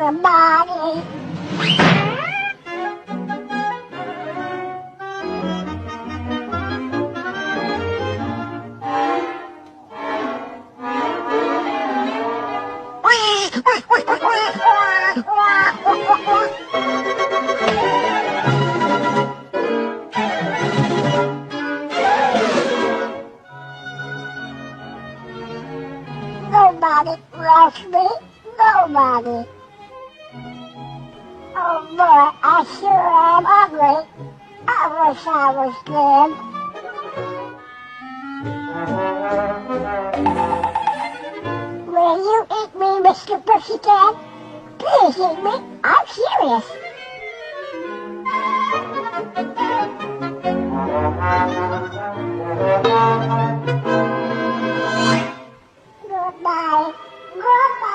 everybody. Nobody loves me. Nobody. Oh boy, I sure am ugly. I wish I was thin. Will you eat me, Mr. Pussycat? Please eat me. I'm serious. Goodbye. Goodbye.